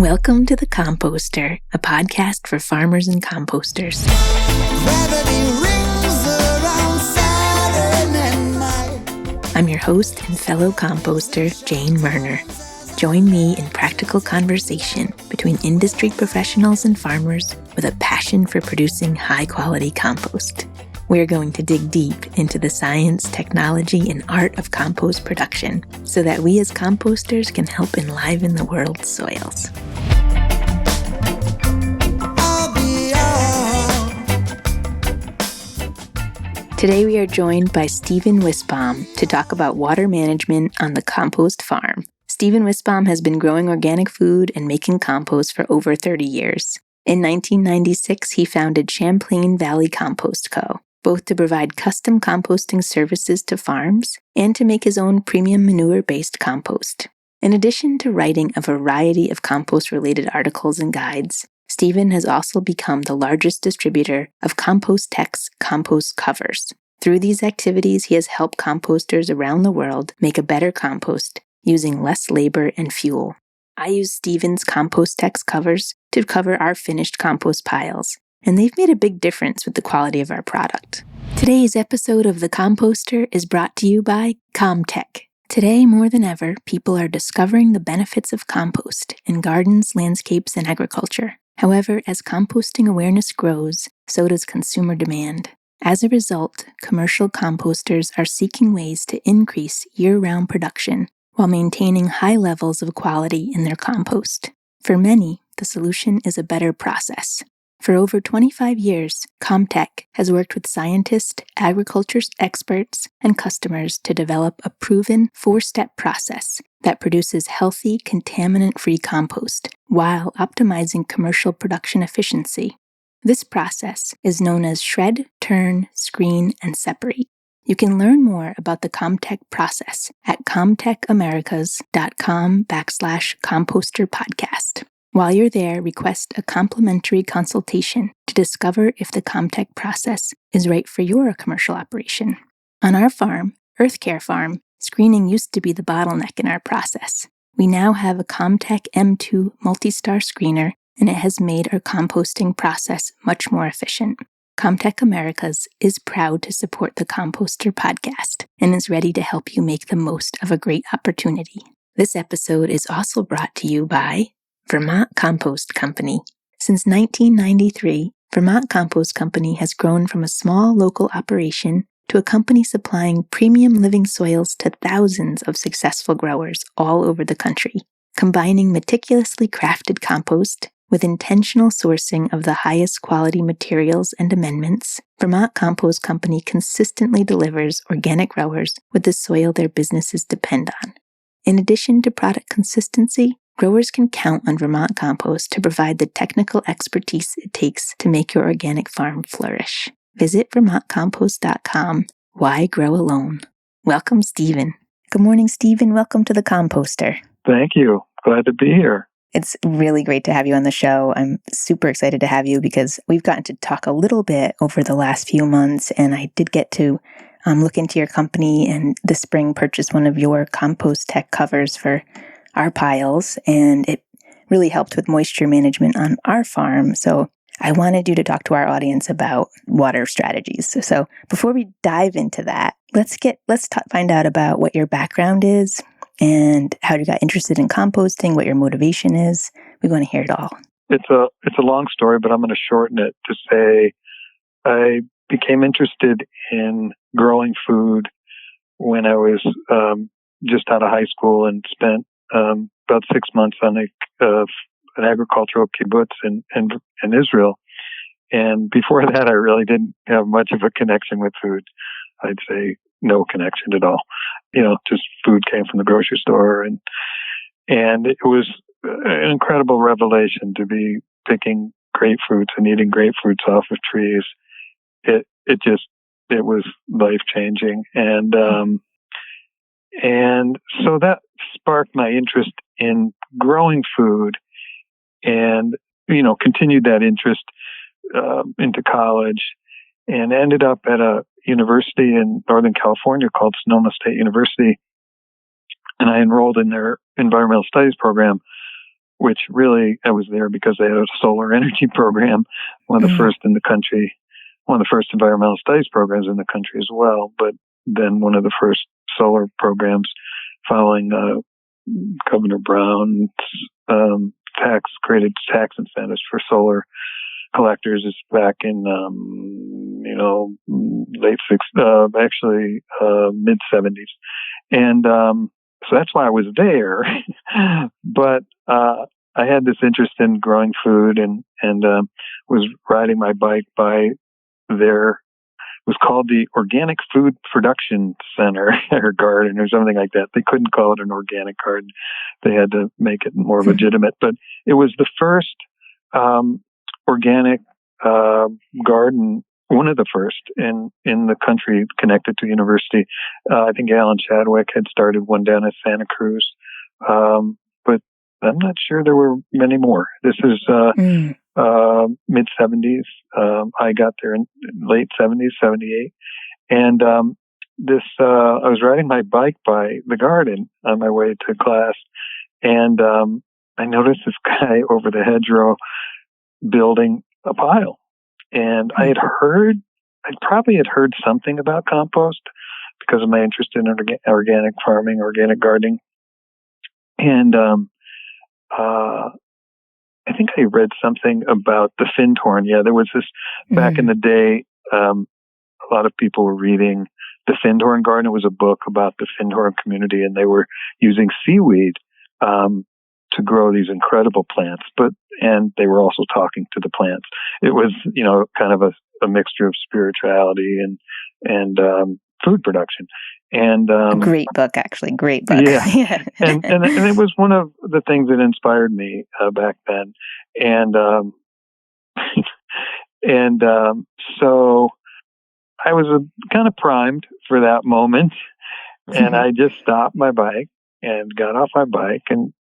Welcome to The Composter, a podcast for farmers and composters. I'm your host and fellow composter, Jane Merner. Join me in practical conversation between industry professionals and farmers with a passion for producing high-quality compost. We're going to dig deep into the science, technology, and art of compost production so that we as composters can help enliven the world's soils. Today we are joined by Stephen Wisbaum to talk about water management on the compost farm. Stephen Wisbaum has been growing organic food and making compost for over 30 years. In 1996, he founded Champlain Valley Compost Co., both to provide custom composting services to farms and to make his own premium manure-based compost. In addition to writing a variety of compost-related articles and guides, Stephen has also become the largest distributor of ComposTex compost covers. Through these activities, he has helped composters around the world make a better compost using less labor and fuel. I use Stephen's ComposTex covers to cover our finished compost piles, and they've made a big difference with the quality of our product. Today's episode of The Composter is brought to you by Komptech. Today, more than ever, people are discovering the benefits of compost in gardens, landscapes, and agriculture. However, as composting awareness grows, so does consumer demand. As a result, commercial composters are seeking ways to increase year-round production while maintaining high levels of quality in their compost. For many, the solution is a better process. For over 25 years, Komptech has worked with scientists, agriculture experts, and customers to develop a proven 4-step process that produces healthy, contaminant-free compost while optimizing commercial production efficiency. This process is known as shred, turn, screen, and separate. You can learn more about the Komptech process at comptechamericas.com/composterpodcast. While you're there, request a complimentary consultation to discover if the Komptech process is right for your commercial operation. On our farm, Earth Care Farm, screening used to be the bottleneck in our process. We now have a Komptech M2 multi-star screener, and it has made our composting process much more efficient. Komptech Americas is proud to support the Composter podcast and is ready to help you make the most of a great opportunity. This episode is also brought to you by Vermont Compost Company. Since 1993, Vermont Compost Company has grown from a small local operation to a company supplying premium living soils to thousands of successful growers all over the country. Combining meticulously crafted compost with intentional sourcing of the highest quality materials and amendments, Vermont Compost Company consistently delivers organic growers with the soil their businesses depend on. In addition to product consistency, growers can count on Vermont Compost to provide the technical expertise it takes to make your organic farm flourish. Visit vermontcompost.com. Why grow alone? Welcome, Stephen. Good morning, Stephen. Welcome to The Composter. Thank you. Glad to be here. It's really great to have you on the show. I'm super excited to have you because we've gotten to talk a little bit over the last few months, and I did get to look into your company and this spring purchase one of your ComposTech covers for our piles, and it really helped with moisture management on our farm. So I wanted you to talk to our audience about water strategies. So before we dive into that, let's find out about what your background is and how you got interested in composting, what your motivation is. We want to hear it all. It's a long story, but I'm going to shorten it to say I became interested in growing food when I was just out of high school and spent about 6 months on an agricultural kibbutz in Israel. And before that, I really didn't have much of a connection with food. I'd say no connection at all. Just food came from the grocery store. And it was an incredible revelation to be picking grapefruits and eating grapefruits off of trees. It was life-changing. And so that sparked my interest in growing food and, continued that interest into college and ended up at a university in Northern California called Sonoma State University. And I enrolled in their environmental studies program which really I was there because they had a solar energy program, one of the first in the country, one of the first environmental studies programs in the country as well, but then one of the first solar programs following Governor Brown's created tax incentives for solar collectors is back in mid 70s, and so that's why I was there. But I had this interest in growing food, and was riding my bike by there. It was called the Organic Food Production Center or Garden or something like that. They couldn't call it an organic garden. They had to make it more legitimate. But it was the first organic garden, one of the first in the country connected to university. I think Alan Chadwick had started one down at Santa Cruz. But I'm not sure there were many more. This is mid 70s. I got there in late 70s, 78. And I was riding my bike by the garden on my way to class. And I noticed this guy over the hedgerow building a pile. And I probably had heard something about compost because of my interest in organic farming, organic gardening. And I think I read something about the Findhorn. Yeah, there was this back in the day. A lot of people were reading the Findhorn Garden. It was a book about the Findhorn community, and they were using seaweed to grow these incredible plants. And they were also talking to the plants. It was, kind of a mixture of spirituality and food production. And great book, actually. Great book. Yeah. and it was one of the things that inspired me back then. And so I was kind of primed for that moment. And I just stopped my bike and got off my bike and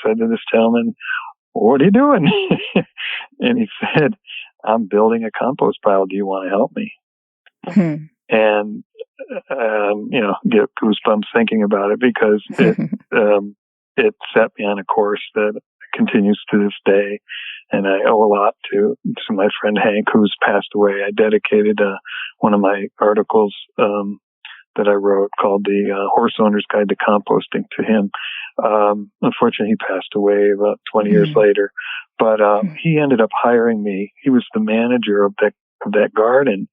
said to this gentleman, "What are you doing?" And he said, "I'm building a compost pile. Do you want to help me?" And get goosebumps thinking about it because it set me on a course that continues to this day. And I owe a lot to my friend Hank, who's passed away. I dedicated one of my articles that I wrote called The Horse Owner's Guide to Composting to him. Unfortunately, he passed away about 20 years later. But he ended up hiring me. He was the manager of that garden.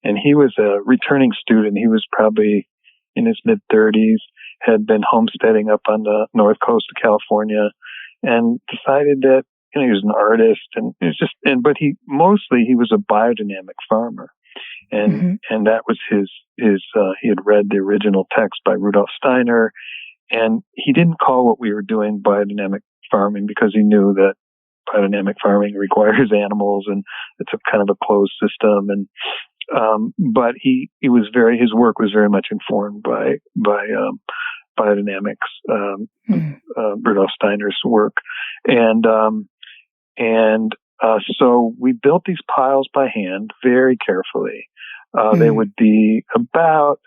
And he was a returning student. He was probably in his mid-30s, had been homesteading up on the north coast of California, and decided that he was an artist, and it was but he was a biodynamic farmer, and that was his. He had read the original text by Rudolf Steiner, and he didn't call what we were doing biodynamic farming because he knew that biodynamic farming requires animals, and it's a kind of a closed system, and but his work was very much informed by biodynamics, Rudolf Steiner's work. So we built these piles by hand very carefully. They would be about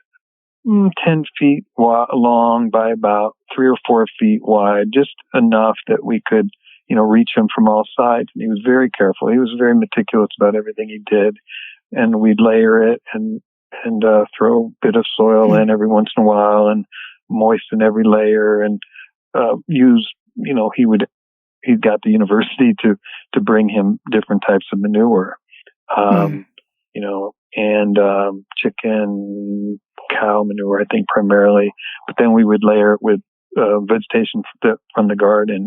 10 feet long by about 3 or 4 feet wide, just enough that we could, reach him from all sides. And he was very careful. He was very meticulous about everything he did. And we'd layer it and throw a bit of soil in every once in a while and moisten every layer and use, he got the university to bring him different types of manure, and chicken, cow manure, I think primarily. But then we would layer it with vegetation from the garden,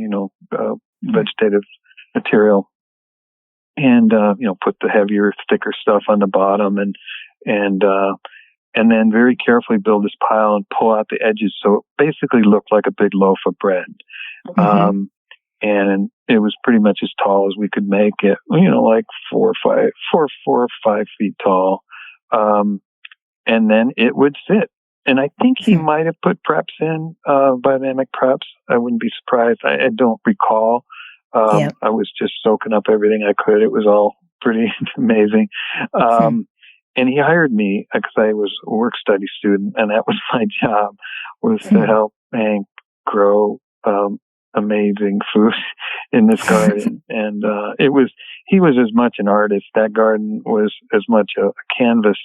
vegetative material. And, put the heavier, thicker stuff on the bottom and then very carefully build this pile and pull out the edges. So it basically looked like a big loaf of bread. And it was pretty much as tall as we could make it, like 4 or 5 feet tall. And then it would sit. And I think he might have put preps in, biodynamic preps. I wouldn't be surprised. I don't recall. I was just soaking up everything I could. It was all pretty amazing. And he hired me because I was a work study student, and that was my job, was to help Hank grow amazing food in this garden. And he was as much an artist. That garden was as much a canvas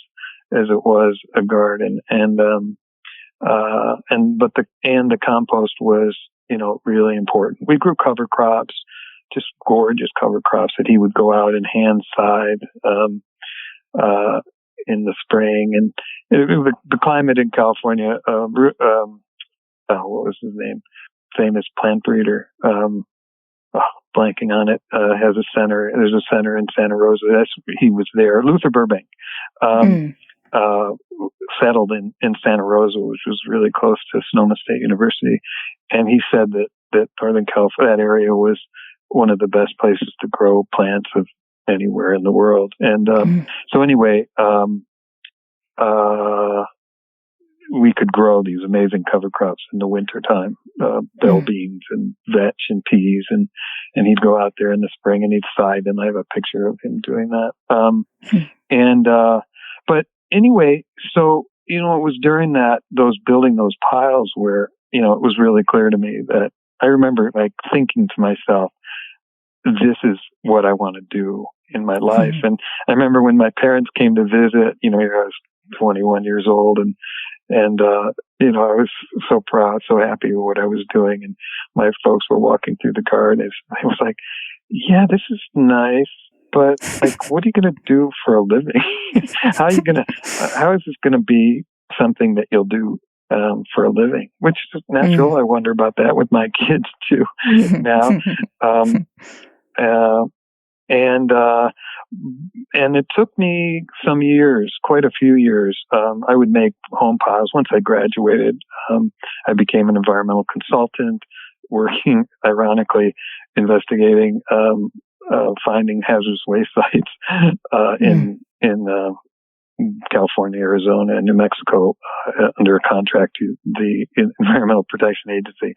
as it was a garden. And the compost was, really important. We grew cover crops, just gorgeous cover crops that he would go out and hand side in the spring. And the climate in California, what was his name? Famous plant breeder, blanking on it, has a center. There's a center in Santa Rosa. He was there. Luther Burbank settled in Santa Rosa, which was really close to Sonoma State University. And he said that Northern California, that area was one of the best places to grow plants of anywhere in the world. And so anyway, we could grow these amazing cover crops in the wintertime, bell beans and vetch and peas, and he'd go out there in the spring and he'd side them. I have a picture of him doing that. But anyway, so, it was during building those piles where, it was really clear to me that I remember thinking to myself, this is what I want to do in my life. And I remember when my parents came to visit, I was 21 years old, and I was so proud, so happy with what I was doing. And my folks were walking through the garden. I was like, yeah, this is nice, but what are you going to do for a living? How is this going to be something that you'll do for a living? Which is natural. I wonder about that with my kids too now. And it took me some years, quite a few years. I would make home piles. Once I graduated, I became an environmental consultant, working, ironically, investigating, finding hazardous waste sites, in California, Arizona, and New Mexico, under a contract to the Environmental Protection Agency.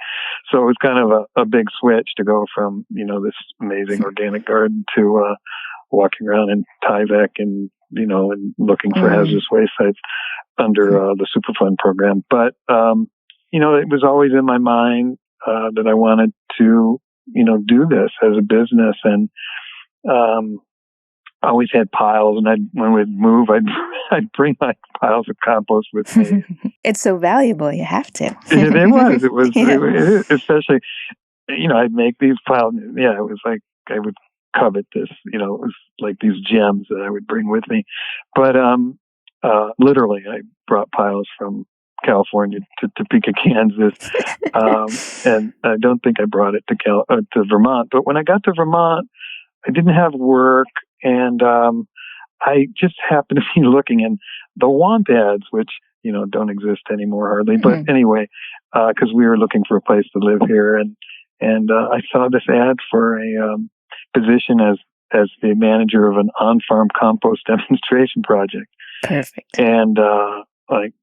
So it was kind of a big switch to go from, this amazing organic garden to, walking around in Tyvek and, and looking for hazardous waste sites under the Superfund program. But, it was always in my mind that I wanted to, do this as a business. And I always had piles, and when we'd move, I'd bring my piles of compost with me. It's so valuable, you have to. It was, it, especially, I'd make these piles. Yeah, it was like I would covet this, it was like these gems that I would bring with me. But literally, I brought piles from California to Topeka, Kansas, and I don't think I brought it to Vermont. But when I got to Vermont, I didn't have work, and I just happened to be looking in the want ads, which don't exist anymore hardly. But anyway, because we were looking for a place to live here, and I saw this ad for a position as the manager of an on-farm compost demonstration project. Perfect. And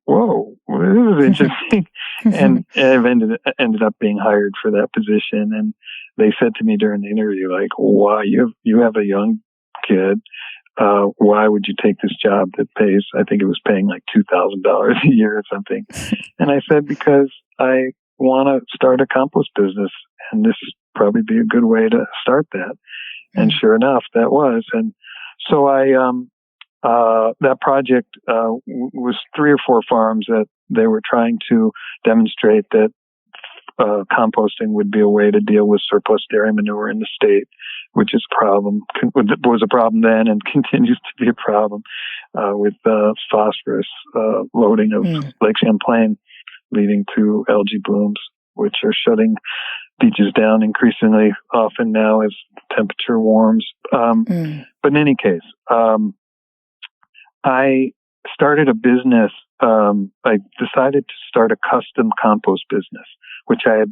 whoa, this is interesting. And I've ended up being hired for that position. And they said to me during the interview, "Why you have a young kid? Why would you take this job that pays?" I think it was paying $2,000 a year or something. And I said, because I want to start a compost business, and this would probably be a good way to start that. And sure enough, that was. And so that project was 3 or 4 farms that they were trying to demonstrate that composting would be a way to deal with surplus dairy manure in the state, which is a problem, was a problem then and continues to be a problem with phosphorus loading of Lake Champlain, leading to algae blooms, which are shutting beaches down increasingly often now as temperature warms. But in any case, I started a business. I decided to start a custom compost business, which I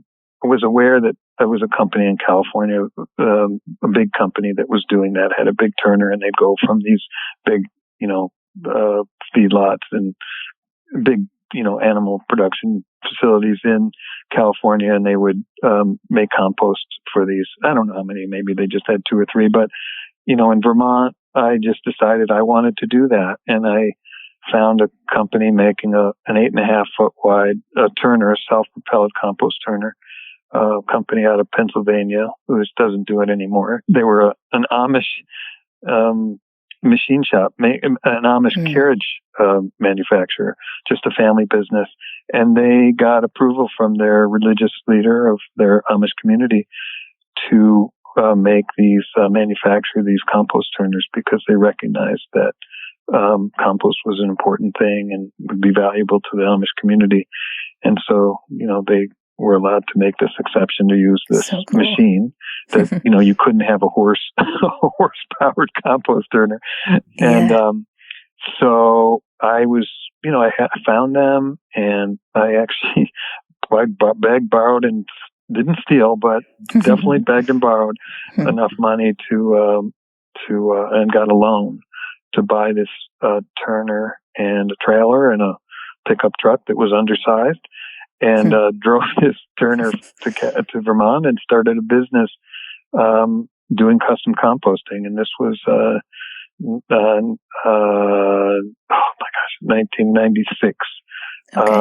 was aware that there was a company in California, a big company that was doing that, had a big turner, and they'd go from these big, feedlots and big, animal production facilities in California, and they would make compost for these. I don't know how many, maybe they just had 2 or 3, but, in Vermont, I just decided I wanted to do that. And I found a company making an 8.5 foot wide turner, a self-propelled compost turner, company out of Pennsylvania, which doesn't do it anymore. They were an Amish machine shop, an Amish carriage manufacturer, just a family business. And they got approval from their religious leader of their Amish community to manufacture these compost turners, because they recognized that compost was an important thing and would be valuable to the Amish community. And so, they were allowed to make this exception to use this machine that, you couldn't have a horse-powered compost turner. And, so I was, I found them, and I actually begged, borrowed, and didn't steal, but definitely begged and borrowed enough money to and got a loan to buy this turner and a trailer and a pickup truck that was undersized, and drove this turner to Vermont and started a business doing custom composting. And this was 1996. Okay.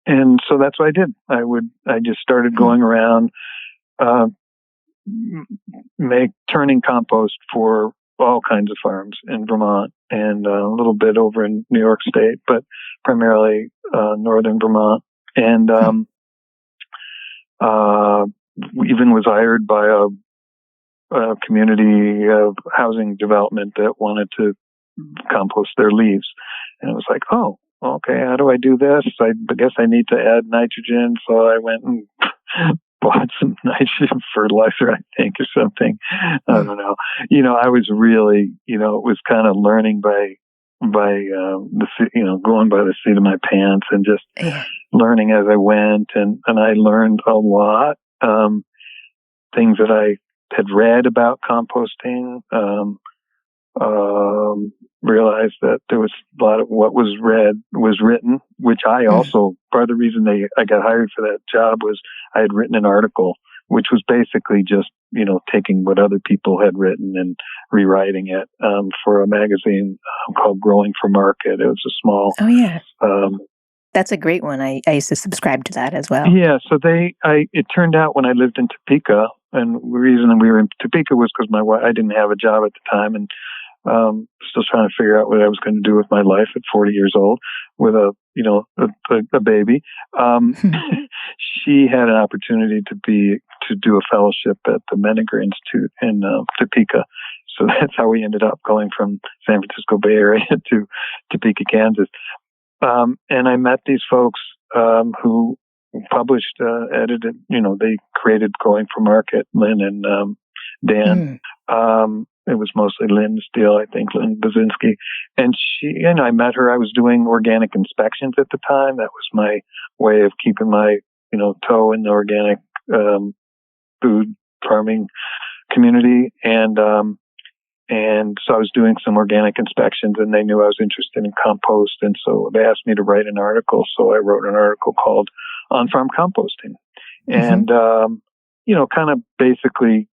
And so that's what I did. I just started going around, turning compost for all kinds of farms in Vermont and a little bit over in New York State, but primarily northern Vermont. And even was hired by a community housing development that wanted to compost their leaves. And it was like, oh, okay, how do I do this? I guess I need to add nitrogen. So I went and bought some nitrogen fertilizer, I think, or something. I don't know. I was really, it was kind of learning by going by the seat of my pants and just learning as I went. And I learned a lot, things that I had read about composting, realized that there was a lot of what was written, which I also, part of the reason I got hired for that job was I had written an article, which was basically just, taking what other people had written and rewriting it, for a magazine called Growing for Market. It was a small, that's a great one. I used to subscribe to that as well. Yeah. So it turned out when I lived in Topeka, and the reason we were in Topeka was because my wife, I didn't have a job at the time, and still trying to figure out what I was going to do with my life at 40 years old with a baby. She had an opportunity to do a fellowship at the Menninger Institute in Topeka. So that's how we ended up going from San Francisco Bay Area to Topeka, Kansas. And I met these folks who published, edited, they created Growing for Market, Lynn and Dan. It was mostly Lynn's deal, I think, Lynn Bazinski. And I met her. I was doing organic inspections at the time. That was my way of keeping my, toe in the organic food farming community. And so I was doing some organic inspections, and they knew I was interested in compost. And so they asked me to write an article. So I wrote an article called On-Farm Composting. And, kind of basically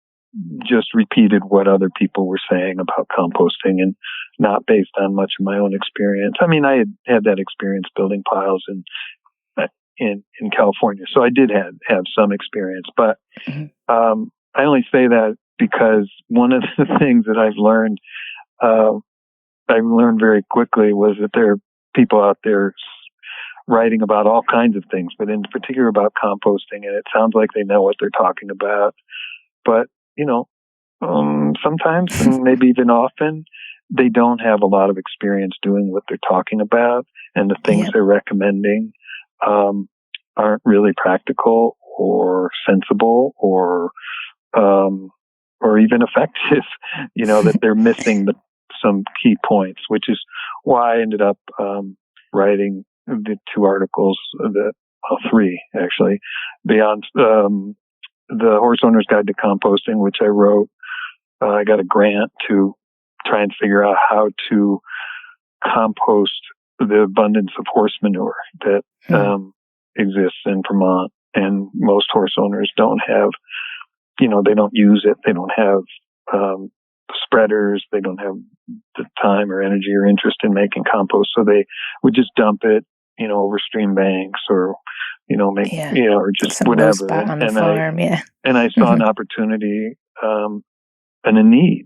just repeated what other people were saying about composting and not based on much of my own experience. I mean, I had that experience building piles in California. So I did have some experience, but I only say that because one of the things that I've learned very quickly was that there are people out there writing about all kinds of things, but in particular about composting, and it sounds like they know what they're talking about. But, sometimes, and maybe even often, they don't have a lot of experience doing what they're talking about, and the things they're recommending aren't really practical or sensible or even effective, that they're missing some key points, which is why I ended up writing the two articles, three actually, beyond the Horse Owner's Guide to Composting, which I wrote. I got a grant to try and figure out how to compost the abundance of horse manure that exists in Vermont. And most horse owners don't have, they don't use it. They don't have spreaders. They don't have the time or energy or interest in making compost. So they would just dump it over stream banks or, or just some low whatever. spot on the farm. And I saw an opportunity, and a need,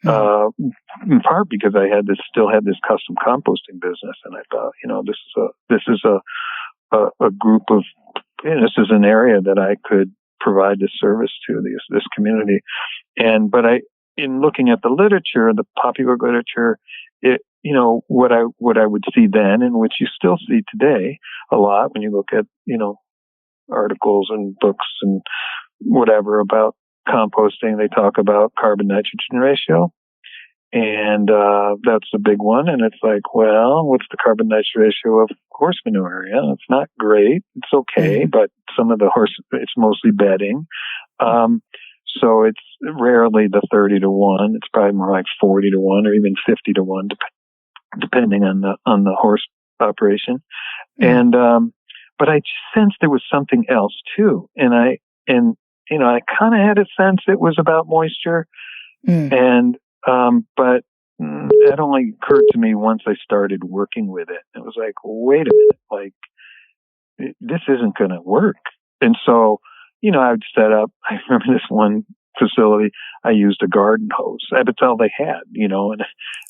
in part because I still had this custom composting business. And I thought, this is a group of, this is an area that I could provide this service to this community. But in looking at the literature, the popular literature, what I would see then, and which you still see today a lot when you look at, articles and books and whatever about composting, they talk about carbon nitrogen ratio. And that's a big one. And it's like, well, what's the carbon nitrogen ratio of horse manure? Yeah, it's not great. It's okay, but some of the it's mostly bedding. So it's rarely the 30-to-1. It's probably more like 40-to-1 or even 50-to-1, depending on the horse operation. And but I sensed there was something else too. And I kind of had a sense it was about moisture. But that only occurred to me once I started working with it. It was like, wait a minute, like this isn't going to work. And so, I would set up, I remember this one facility, I used a garden hose. That's all they had, and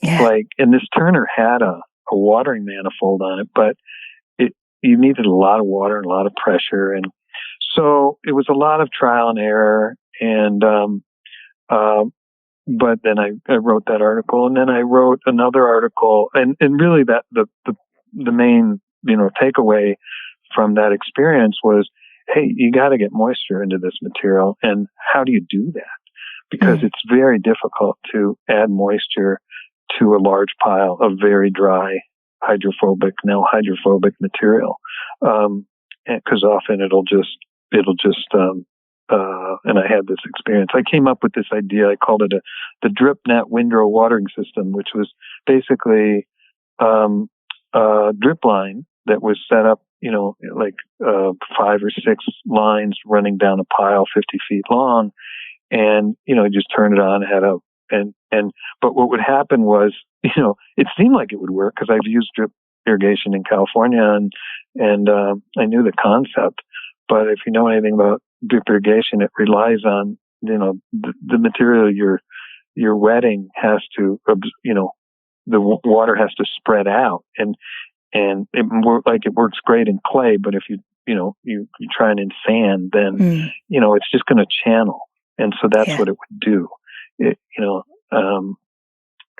it's like, and this turner had a watering manifold on it, but you needed a lot of water and a lot of pressure. And so it was a lot of trial and error. And, but then I wrote that article, and then I wrote another article, and really that the main, takeaway from that experience was, hey, you got to get moisture into this material. And how do you do that? Because it's very difficult to add moisture to a large pile of very dry now hydrophobic material. Because often it'll just, and I had this experience. I came up with this idea. I called it the drip net windrow watering system, which was basically a drip line that was set up, like 5 or 6 lines running down a pile 50 feet long, and just turn it on. But what would happen was, it seemed like it would work because I've used drip irrigation in California, and I knew the concept. But if you know anything about drip irrigation, it relies on, the material you're wetting has to, the water has to spread out, and it works great in clay. But if you try it in sand, then, it's just going to channel. And so that's what it would do.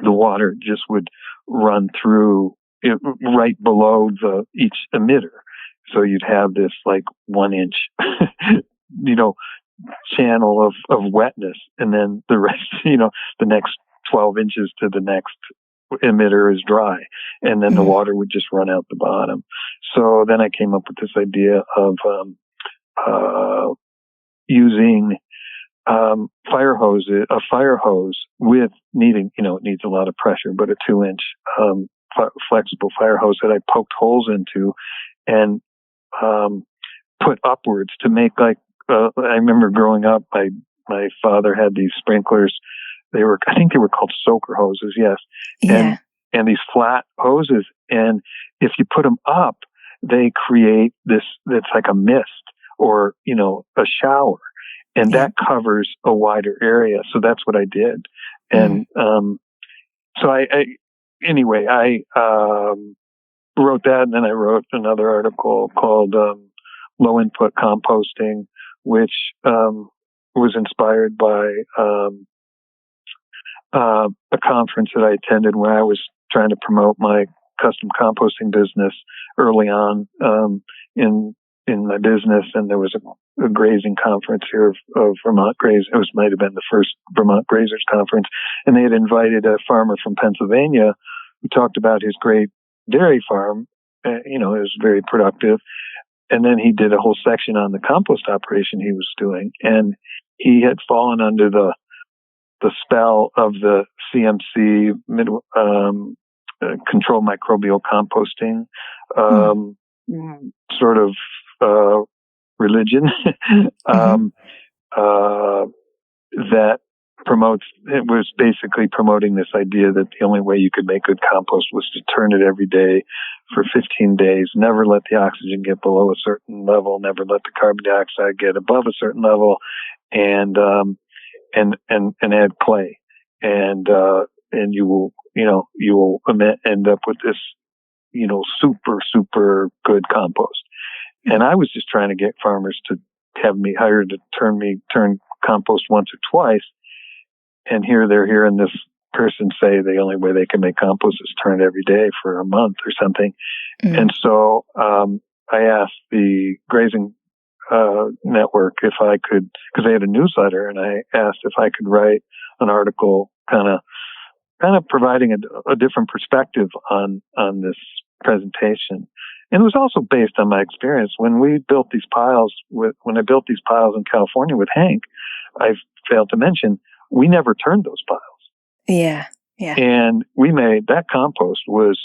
The water just would run through it right below each emitter. So you'd have this like 1 inch, channel of wetness. And then the rest, the next 12 inches to the next emitter is dry. And then the water would just run out the bottom. So then I came up with this idea of using a fire hose with needing, it needs a lot of pressure, but a 2-inch flexible fire hose that I poked holes into and put upwards to make I remember growing up, my father had these sprinklers. I think they were called soaker hoses. Yes. Yeah. And these flat hoses. And if you put them up, they create that's like a mist or, a shower. And that covers a wider area. So that's what I did. And, so I wrote that, and then I wrote another article called, Low Input Composting, which, was inspired by, a conference that I attended where I was trying to promote my custom composting business early on, in my business. And there was a grazing conference here of Vermont Graze. It might have been the first Vermont Grazers Conference. And they had invited a farmer from Pennsylvania who talked about his great dairy farm. It was very productive. And then he did a whole section on the compost operation he was doing. And he had fallen under the spell of the CMC, controlled microbial composting, sort of, religion, that it was basically promoting this idea that the only way you could make good compost was to turn it every day for 15 days, never let the oxygen get below a certain level, never let the carbon dioxide get above a certain level, and add clay. And you will end up with this, super, super good compost. And I was just trying to get farmers to have me hired to turn compost once or twice. And here they're hearing this person say the only way they can make compost is turn it every day for a month or something. Mm. And so I asked the grazing network if I could, because they had a newsletter, and I asked if I could write an article kind of providing a different perspective on this presentation. And it was also based on my experience. When I built these piles in California with Hank, I failed to mention, we never turned those piles. Yeah. Yeah. And we made that compost was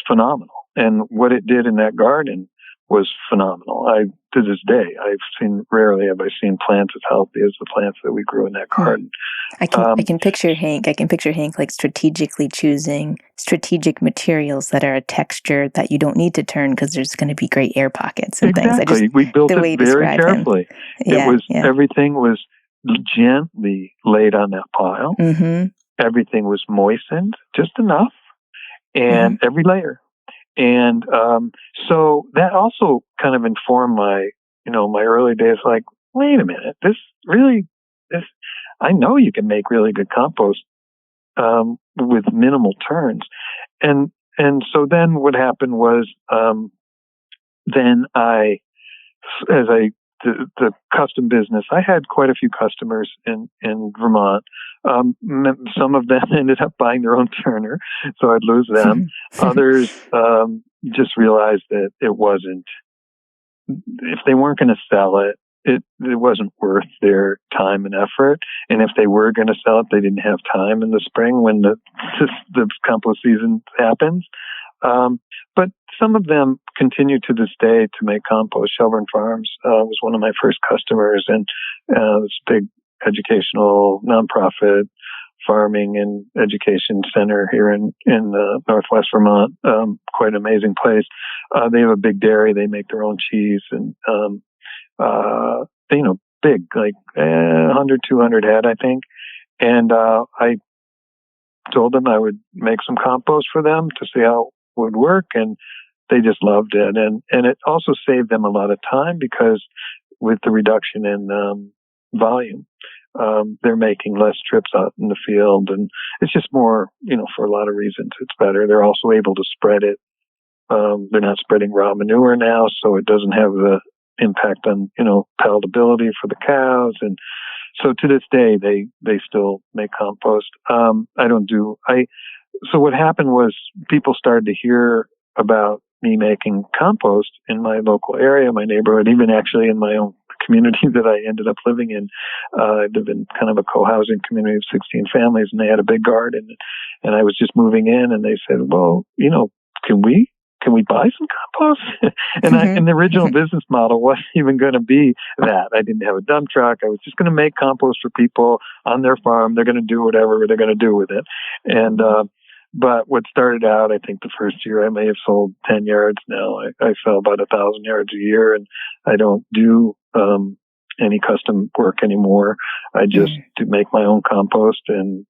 phenomenal. And what it did in that garden was phenomenal. To this day, rarely have I seen plants as healthy as the plants that we grew in that garden. I can picture Hank. I can picture Hank like strategically choosing strategic materials that are a texture that you don't need to turn because there's going to be great air pockets and things. We built it very carefully. Everything was gently laid on that pile. Mm-hmm. Everything was moistened just enough, and every layer. And so that also kind of informed my early days. Like, wait a minute, I know you can make really good compost with minimal turns. And so then what happened was, the custom business, I had quite a few customers in Vermont. Some of them ended up buying their own turner, so I'd lose them. Others just realized that it wasn't, if they weren't going to sell it, it wasn't worth their time and effort. And if they were going to sell it, they didn't have time in the spring when the compost season happens. But some of them continue to this day to make compost. Shelburne Farms was one of my first customers, and it was a big educational nonprofit farming and education center here in Northwest Vermont. Quite an amazing place. They have a big dairy. They make their own cheese, and big, like 100, 200 head, I think. And I told them I would make some compost for them to see how it would work, and they just loved it. And it also saved them a lot of time, because with the reduction in volume, they're making less trips out in the field, and it's just more, for a lot of reasons, it's better. They're also able to spread it. They're not spreading raw manure now, so it doesn't have the impact on, palatability for the cows. And so to this day, they still make compost. So what happened was people started to hear about me making compost in my local area, my neighborhood, even actually in my own community that I ended up living in. I live in kind of a co-housing community of 16 families, and they had a big garden, and I was just moving in, and they said, well, can we buy some compost? And the original business model wasn't even going to be that. I didn't have a dump truck. I was just going to make compost for people on their farm. They're going to do whatever they're going to do with it. And, but what started out, I think the first year I may have sold 10 yards. Now I sell about 1,000 yards a year, and I don't do any custom work anymore. I just do make my own compost and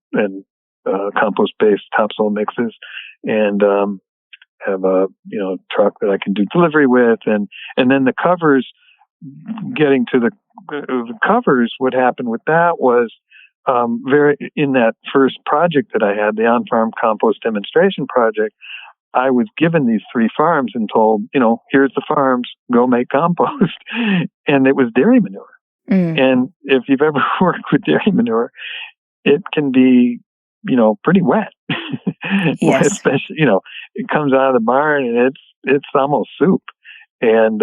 compost-based topsoil mixes, and have a truck that I can do delivery with, and then the covers. Getting to the covers, what happened with that was in that first project that I had, the on-farm compost demonstration project, I was given these 3 farms and told, here's the farms, go make compost. And it was dairy manure. And if you've ever worked with dairy manure, it can be, pretty wet. Yes. Especially, it comes out of the barn and it's almost soup. And,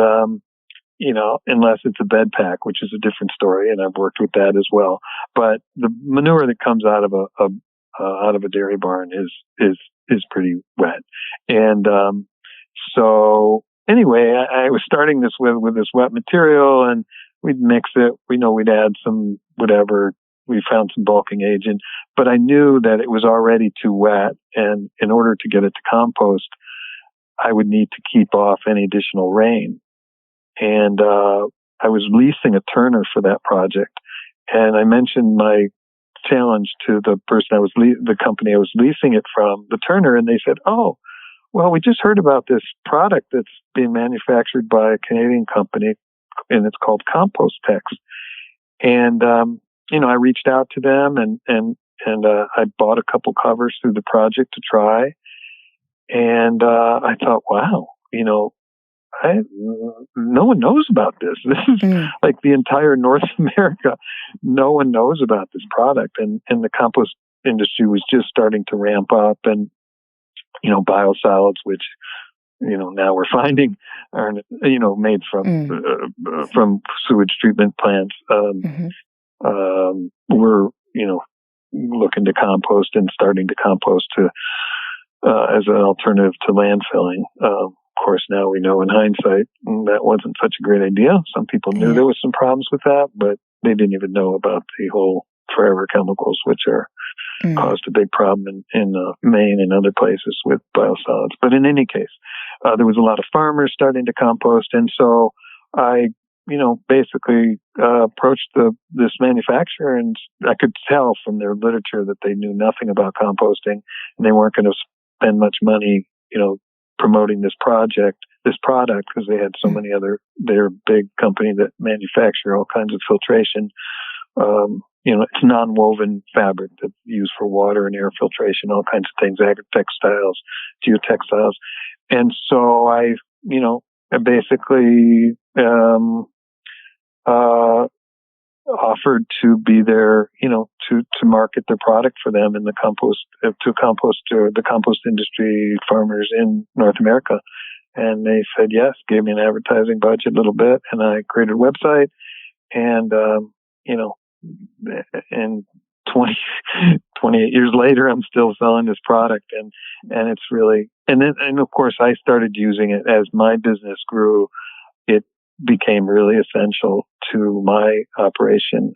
unless it's a bed pack, which is a different story, and I've worked with that as well. But the manure that comes out of a dairy barn is pretty wet. And so anyway, I was starting this with this wet material, and we'd mix it. We'd add some whatever we found some bulking agent, but I knew that it was already too wet. And in order to get it to compost, I would need to keep off any additional rain. And I was leasing a turner for that project. And I mentioned my challenge to the person the company I was leasing it from, the turner, and they said, "Oh, well, we just heard about this product that's being manufactured by a Canadian company, and it's called ComposTex." And I reached out to them, and I bought a couple covers through the project to try. And I thought, wow, no one knows about this. This is like the entire North America. No one knows about this product. And the compost industry was just starting to ramp up. And, biosolids, which, now we're finding are, made from sewage treatment plants, we're, looking to compost and starting to compost as an alternative to landfilling. Of course, now we know in hindsight that wasn't such a great idea. Some people knew there was some problems with that, but they didn't even know about the whole forever chemicals, which are caused a big problem in Maine and other places with biosolids. But in any case, there was a lot of farmers starting to compost, and so I, basically approached this manufacturer, and I could tell from their literature that they knew nothing about composting, and they weren't going to spend much money, promoting this product, because they had so many they're a big company that manufacture all kinds of filtration. It's non-woven fabric that's used for water and air filtration, all kinds of things, agri-textiles, geotextiles. And so I basically offered to be there, to market their product for them in the the compost industry farmers in North America. And they said yes, gave me an advertising budget a little bit, and I created a website. And, and 28 years later, I'm still selling this product. And it's really, and of course I started using it as my business grew. It became really essential to my operation.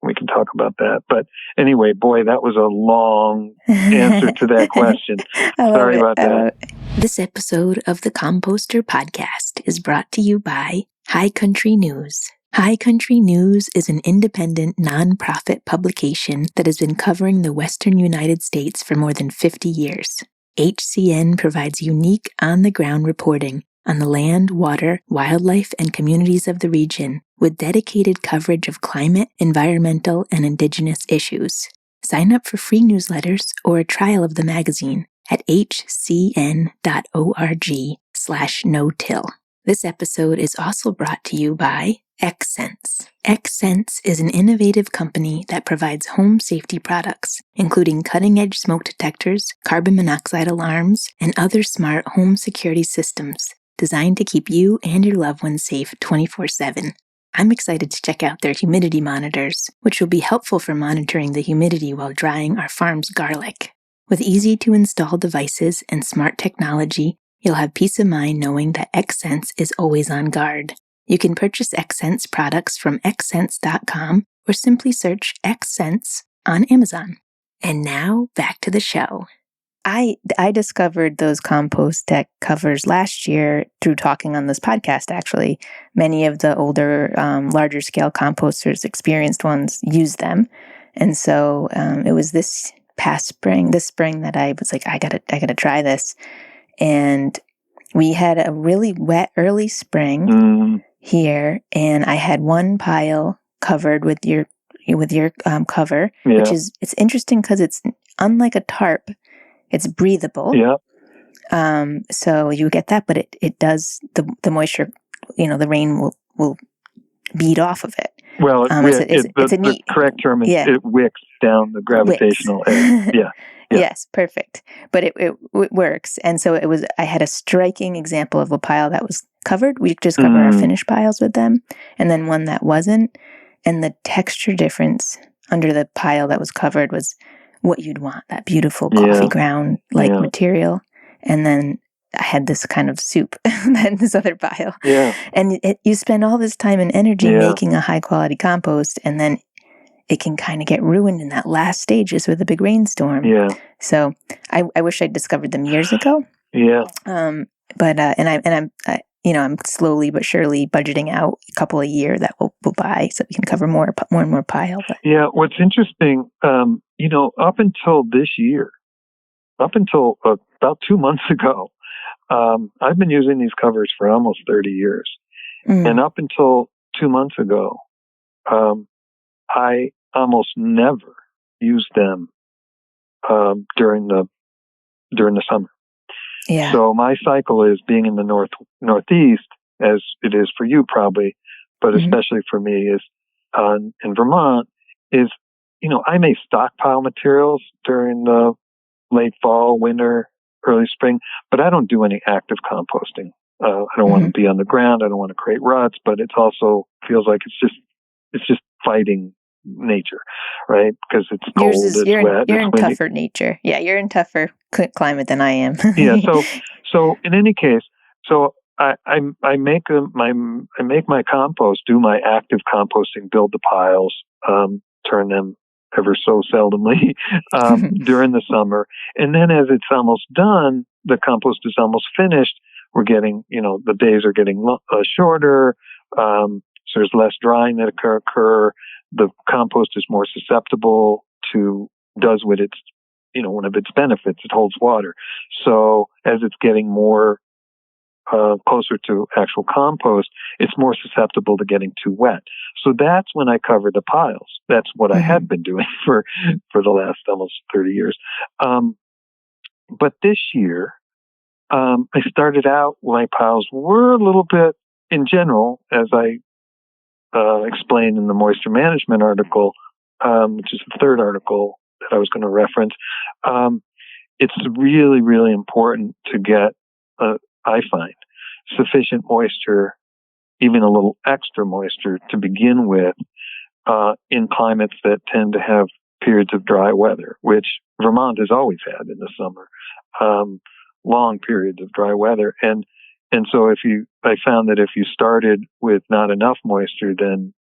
We can talk about that. But anyway, boy, that was a long answer to that question. Sorry about that. This episode of the Composter Podcast is brought to you by High Country News. High Country News is an independent, nonprofit publication that has been covering the Western United States for more than 50 years. HCN provides unique, on-the-ground reporting on the land, water, wildlife, and communities of the region, with dedicated coverage of climate, environmental, and indigenous issues. Sign up for free newsletters or a trial of the magazine at hcn.org/no-till. This episode is also brought to you by Xsense. Xsense is an innovative company that provides home safety products, including cutting-edge smoke detectors, carbon monoxide alarms, and other smart home security systems designed to keep you and your loved ones safe 24/7. I'm excited to check out their humidity monitors, which will be helpful for monitoring the humidity while drying our farm's garlic. With easy-to-install devices and smart technology, you'll have peace of mind knowing that Xsense is always on guard. You can purchase Xsense products from xsense.com or simply search Xsense on Amazon. And now, back to the show. I discovered those ComposTech covers last year through talking on this podcast, actually. Many of the older, larger scale composters, experienced ones, use them. And so it was this spring that I was like, I gotta try this. And we had a really wet early spring here, and I had one pile covered with your cover, which is, it's interesting because it's unlike a tarp. It's breathable. Yeah. So you get that, but it does the moisture, the rain will bead off of it. Well, the correct term is it wicks down the gravitational edge. Yeah. Yes, perfect. But it works. And so I had a striking example of a pile that was covered. We just cover our finished piles with them, and then one that wasn't. And the texture difference under the pile that was covered was what you'd want, that beautiful coffee ground material. And then I had this kind of soup in this other pile. Yeah. And you spend all this time and energy making a high quality compost, and then it can kind of get ruined in that last stages with a big rainstorm. Yeah. So I wish I'd discovered them years ago. Yeah. But I'm slowly but surely budgeting out a couple a year that we'll buy so we can cover more and more pile. But. Yeah. What's interesting, up until this year, up until about 2 months ago, I've been using these covers for almost 30 years. And up until 2 months ago, I almost never used them during the summer. Yeah. So my cycle is being in the northeast, as it is for you probably, but especially for me is in Vermont, is, I may stockpile materials during the late fall, winter, early spring, but I don't do any active composting. I don't want to be on the ground. I don't want to create ruts, but it also feels like it's just fighting nature, right? Because it's cold, it's wet. You're in tougher nature. Yeah, you're in tougher climate than I am. Yeah. So in any case, I make my compost, do my active composting, build the piles, turn them ever so seldomly during the summer, and then as it's almost done, the compost is almost finished. We're getting, the days are getting shorter. So there's less drying that occur. The compost is more susceptible does what it's, one of its benefits. It holds water. So as it's getting more closer to actual compost, it's more susceptible to getting too wet. So that's when I cover the piles. That's what I had been doing for the last almost 30 years. But this year, I started out, my piles were a little bit, in general, as I explained in the moisture management article, which is the third article that I was going to reference. It's really, really important to get, I find, sufficient moisture, even a little extra moisture to begin with, in climates that tend to have periods of dry weather, which Vermont has always had in the summer, long periods of dry weather. And so I found that if you started with not enough moisture, then,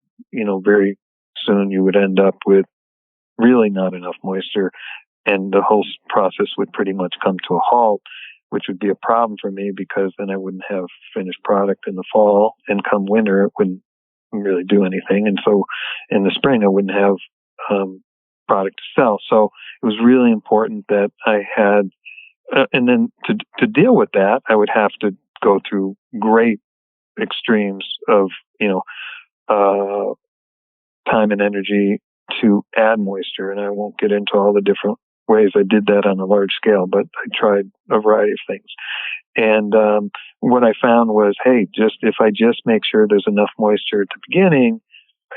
very soon you would end up with really not enough moisture, and the whole process would pretty much come to a halt, which would be a problem for me because then I wouldn't have finished product in the fall, and come winter, it wouldn't really do anything. And so in the spring, I wouldn't have product to sell. So it was really important that I had, and then to deal with that, I would have to go through great extremes of, time and energy to add moisture. And I won't get into all the different ways I did that on a large scale, but I tried a variety of things. And what I found was, hey, if I just make sure there's enough moisture at the beginning,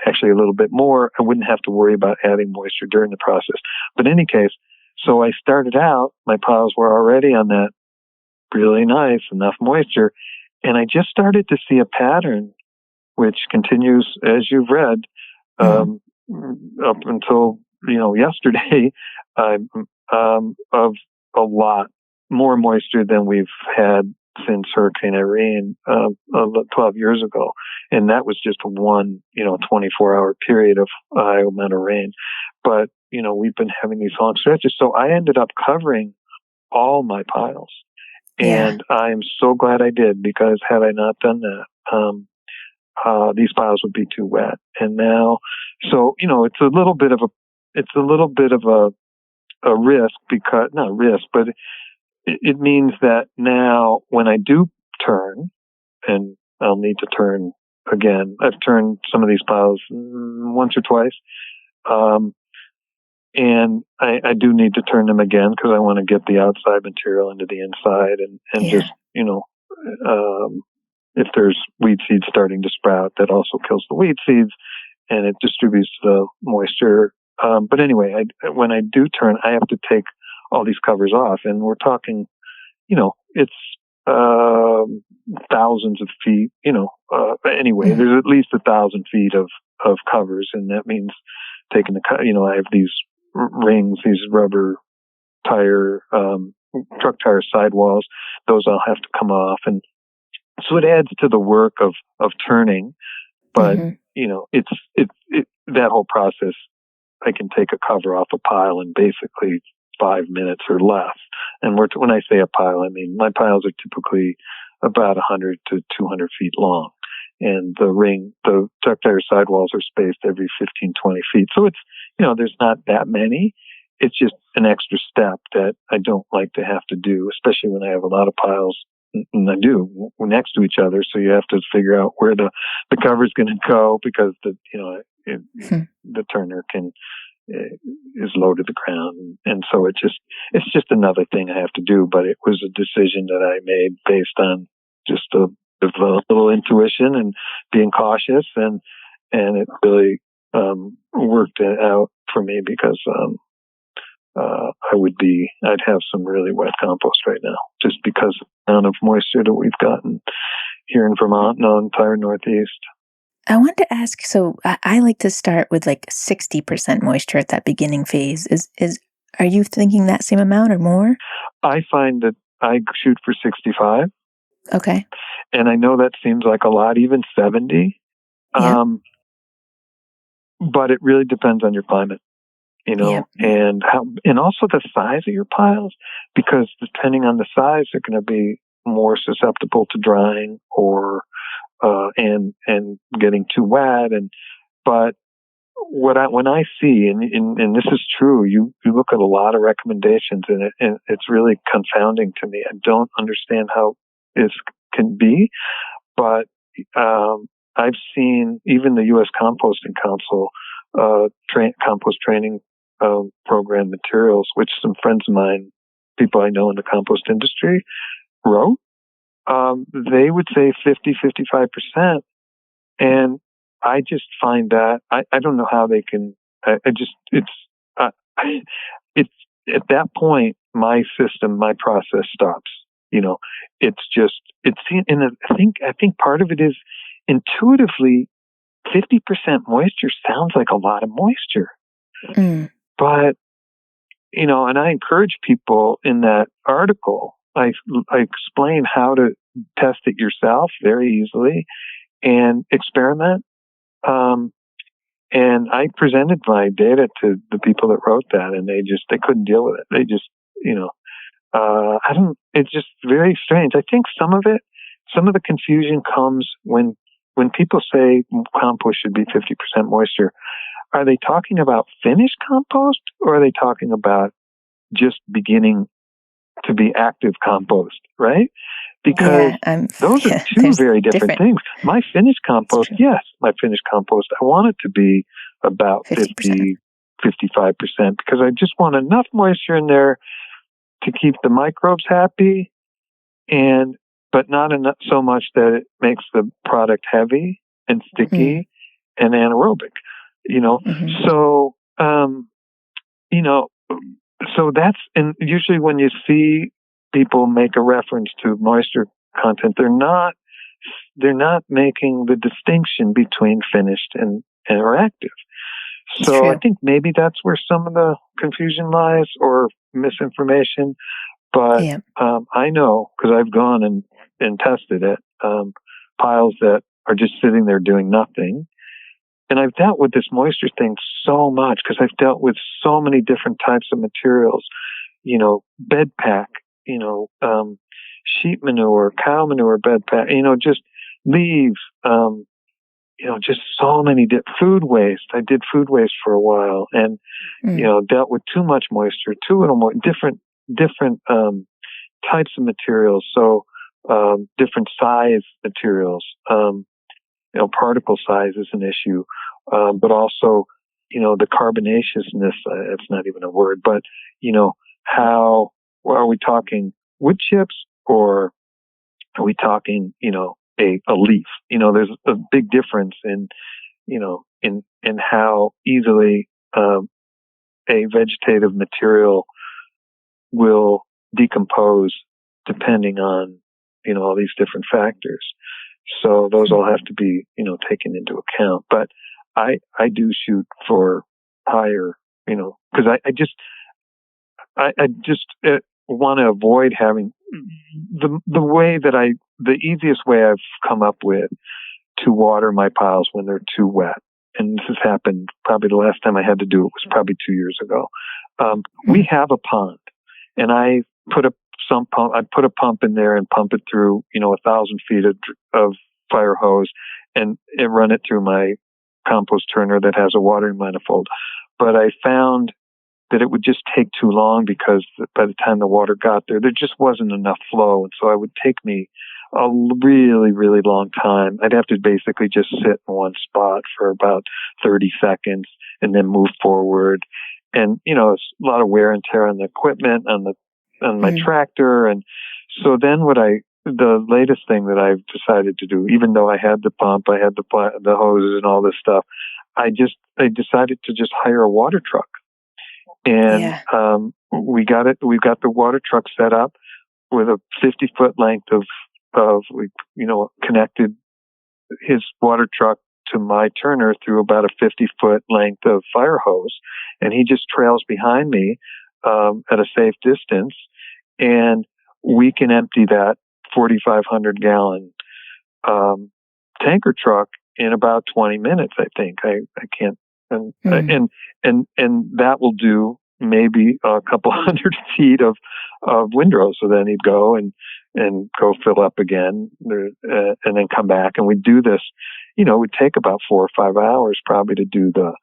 actually a little bit more, I wouldn't have to worry about adding moisture during the process. But in any case, so I started out, my piles were already on that really nice, enough moisture, and I just started to see a pattern which continues, as you've read, up until, yesterday, of a lot more moisture than we've had since Hurricane Irene 12 years ago. And that was just one, 24-hour period of high amount of rain. But, we've been having these long stretches. So I ended up covering all my piles. And I am so glad I did, because had I not done that, these piles would be too wet. And now, so, it's a little bit of a risk, because, not risk, but it means that now when I do turn, and I'll need to turn again, I've turned some of these piles once or twice, and I do need to turn them again because I want to get the outside material into the inside, and just, if there's weed seeds starting to sprout, that also kills the weed seeds and it distributes the moisture. But anyway, when I do turn, I have to take all these covers off, and we're talking, it's thousands of feet, anyway, there's at least 1,000 feet of covers. And that means taking I have these rings, these rubber tire, truck tire sidewalls, those all have to come off. And so it adds to the work of turning, but, it's that whole process I can take a cover off a pile in basically 5 minutes or less. And when I say a pile, I mean my piles are typically about 100 to 200 feet long. And the ductile sidewalls are spaced every 15, 20 feet. So it's, there's not that many. It's just an extra step that I don't like to have to do, especially when I have a lot of piles, and I do, next to each other. So you have to figure out where the cover is going to go, because the turner is low to the ground. And so it's just another thing I have to do. But it was a decision that I made based on just a little intuition and being cautious, and it really worked out for me, because I'd have some really wet compost right now, just because of the amount of moisture that we've gotten here in Vermont and the entire Northeast. I wanted to ask, so I like to start with like 60% moisture at that beginning phase. Are you thinking that same amount or more? I find that I shoot for 65. Okay. And I know that seems like a lot, even 70. Yeah. But it really depends on your climate, Yeah. and also the size of your piles, because depending on the size, they're going to be more susceptible to drying or and getting too wet. But when I see, and this is true, you look at a lot of recommendations, and it's really confounding to me. I don't understand how this can be, but I've seen even the U.S. Composting Council compost training program materials, which some friends of mine, people I know in the compost industry, wrote. They would say 50, 55%. And I just find that, I don't know how they can, it's at that point, my system, my process stops. I think part of it is intuitively 50% moisture sounds like a lot of moisture. Mm. But, and I encourage people in that article, I explain how to test it yourself very easily and experiment. And I presented my data to the people that wrote that, and they couldn't deal with it. They just, it's just very strange. I think some of the confusion comes when people say compost should be 50% moisture. Are they talking about finished compost, or are they talking about just beginning to be active compost, right? Because those are two very different things. My finished compost, I want it to be about 50, 55%, because I just want enough moisture in there to keep the microbes happy, but not enough so much that it makes the product heavy and sticky and anaerobic, Mm-hmm. So that's, and usually when you see people make a reference to moisture content, they're not making the distinction between finished and or active. So I think maybe that's where some of the confusion lies, or misinformation. But I know, because I've gone and tested it, piles that are just sitting there doing nothing. And I've dealt with this moisture thing so much, because I've dealt with so many different types of materials, bed pack, sheep manure, cow manure, bed pack, just leaves, just so many food waste. I did food waste for a while, and, dealt with too much moisture, too little more, different types of materials. So, different size materials, particle size is an issue, but also, the carbonaciousness, it's not even a word, but, how, are we talking wood chips, or are we talking, a leaf? There's a big difference in how easily, a vegetative material will decompose depending on, all these different factors. So those all have to be, taken into account. But I do shoot for higher, because I just want to avoid having the easiest way I've come up with to water my piles when they're too wet and this has happened probably the last time I had to do it was probably 2 years ago. We have a pond, and I put a pump in there and pump it through, 1,000 feet of fire hose and run it through my compost turner that has a watering manifold. But I found that it would just take too long because by the time the water got there just wasn't enough flow. And so it would take me a really, really long time. I'd have to basically just sit in one spot for about 30 seconds and then move forward. And, it's a lot of wear and tear on the equipment, on my tractor. And so then the latest thing that I've decided to do, even though I had the pump, I had the hoses and all this stuff, I decided to just hire a water truck. And we got the water truck set up with a 50-foot length of connected his water truck to my turner through about a 50-foot length of fire hose, and he just trails behind me at a safe distance, and we can empty that 4,500 gallon tanker truck in about 20 minutes. I think I can't, and that will do maybe a couple hundred feet of windrows. So then he'd go and go fill up again, and then come back. And we'd do this, it would take about 4 or 5 hours probably to do the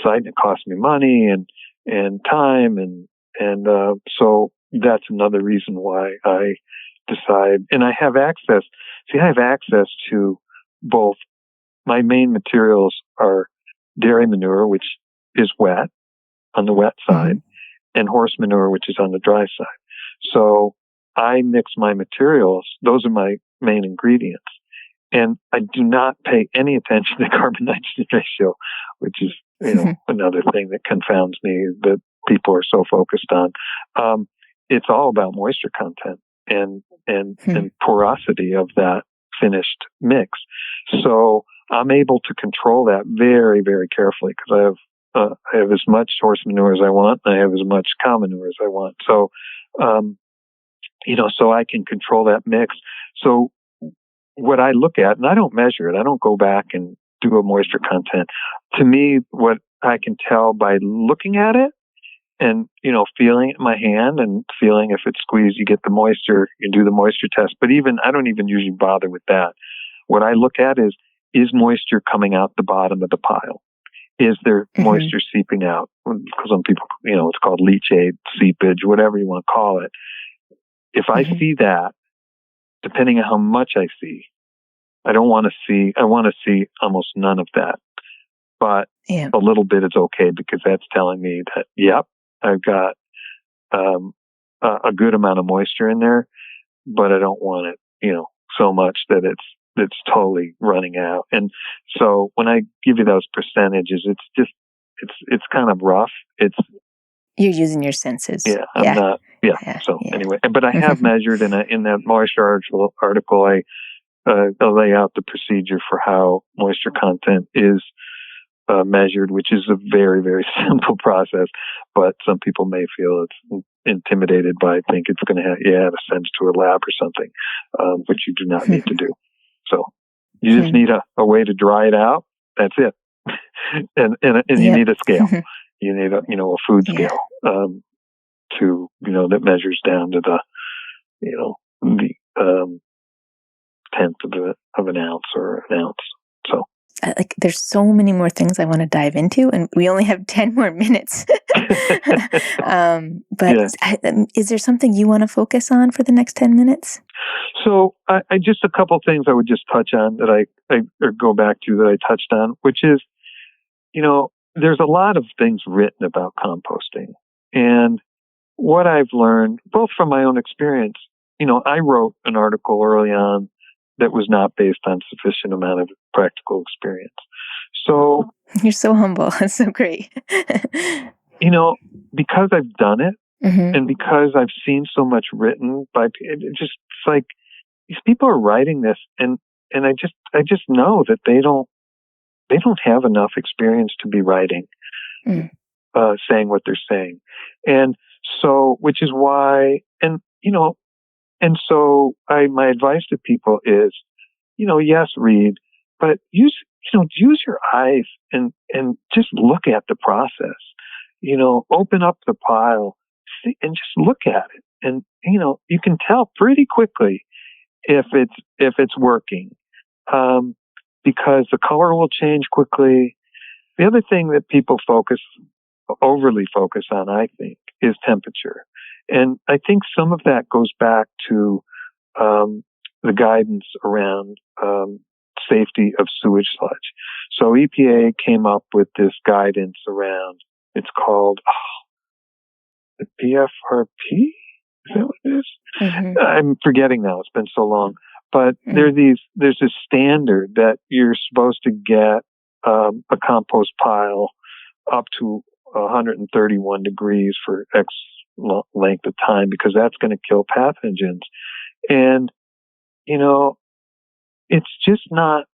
site, and it cost me money and time. And so that's another reason why I decide, and I have access to both. My main materials are dairy manure, which is wet on the wet side, and horse manure, which is on the dry side. So I mix my materials. Those are my main ingredients. And I do not pay any attention to carbon nitrogen ratio, which is, another thing that confounds me that people are so focused on. It's all about moisture content and porosity of that finished mix. So I'm able to control that very, very carefully because I have as much horse manure as I want, and I have as much cow manure as I want. So, so I can control that mix. So what I look at, and I don't measure it, I don't go back and do a moisture content. To me, what I can tell by looking at it and, feeling it in my hand and feeling if it's squeezed, you get the moisture, you do the moisture test. But I don't even usually bother with that. What I look at is moisture coming out the bottom of the pile? Is there moisture seeping out? Because some people, it's called leachate, seepage, whatever you want to call it. If I see that, depending on how much I see, I want to see almost none of that. But a little bit is okay because that's telling me that, yep, I've got a good amount of moisture in there, but I don't want it, so much that it's totally running out. And so when I give you those percentages, it's kind of rough. You're using your senses. Yeah, I'm not. Yeah. So anyway, but I have measured in that moisture article, I lay out the procedure for how moisture content is measured, which is a very, very simple process. But some people may feel it's intimidated by, think it's going to have send to a lab or something, which you do not need to do. So you just need a way to dry it out. That's it. and you need a scale. You need a food scale to that measures down to the tenth of an ounce or an ounce. So there's so many more things I want to dive into, and we only have 10 more minutes. Is there something you want to focus on for the next 10 minutes? So I just a couple things I would just touch on that I go back to that I touched on, which is, there's a lot of things written about composting. And what I've learned, both from my own experience, I wrote an article early on that was not based on sufficient amount of practical experience. So you're so humble. That's so great. Because I've done it, and because I've seen so much written by, it's like these people are writing this, and I just know that they don't have enough experience to be writing, saying what they're saying, and so which is why, and so my advice to people is, yes, read, but use your eyes and just look at the process. Open up the pile, see, and just look at it. And, you can tell pretty quickly if it's working, because the color will change quickly. The other thing that people overly focus on, I think, is temperature. And I think some of that goes back to the guidance around safety of sewage sludge. So EPA came up with this guidance around, it's called the PFRP? Is that what it is? Mm-hmm. I'm forgetting now. It's been so long. But there's this standard that you're supposed to get a compost pile up to 131 degrees for X length of time, because that's going to kill pathogens. And, it's just not,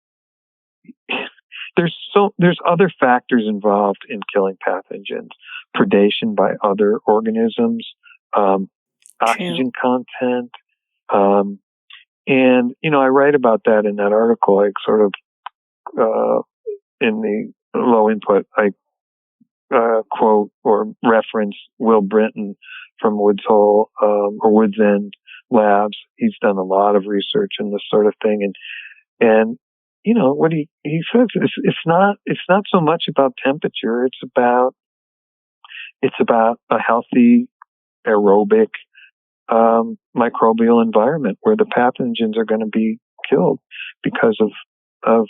there's other factors involved in killing pathogens. Predation by other organisms, oxygen content. And, I write about that in that article. I sort of, in the low input, I quote or reference Will Brinton from Woods Hole, or Woods End Labs. He's done a lot of research in this sort of thing. And what he says is it's not so much about temperature. It's about a healthy, aerobic, microbial environment where the pathogens are going to be killed because of